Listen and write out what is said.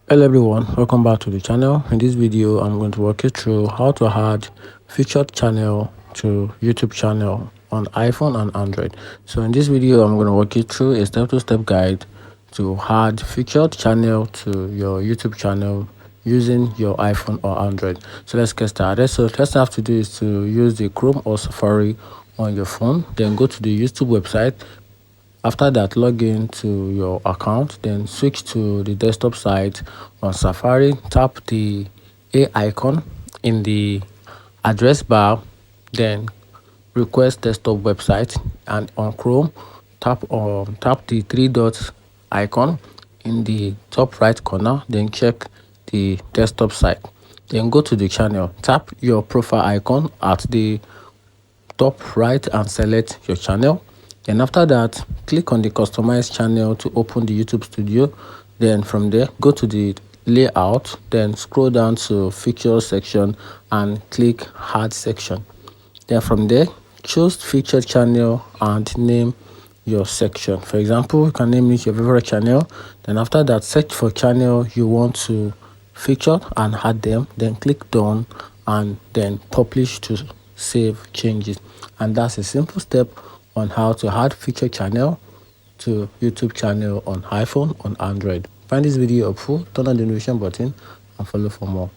Hello everyone, welcome back to the channel. In this video I'm going to walk you through how to add featured channel to YouTube channel on iPhone and Android. So in this video I'm going to walk you through a step-to-step guide to add featured channel to your YouTube channel using your iPhone or Android. So let's get started. So first you have to do is to use the Chrome or Safari on your phone, then go to the YouTube website. After that, log in to your account, then switch to the desktop site. On Safari, tap the A icon in the address bar, then request desktop website, and on Chrome, tap the three dots icon in the top right corner, then check the desktop site. Then go to the channel, tap your profile icon at the top right and select your channel. Then after that, click on the customize channel to open the YouTube studio. Then from there, go to the layout, then scroll down to features section and click add section. Then from there, choose featured channel and name your section. For example, you can name it your favorite channel. Then after that, search for channel you want to feature and add them, then click done and then publish to save changes. And that's a simple step on how to add feature channel to YouTube channel on iPhone on Android. Find this video helpful, turn on the notification button and follow for more.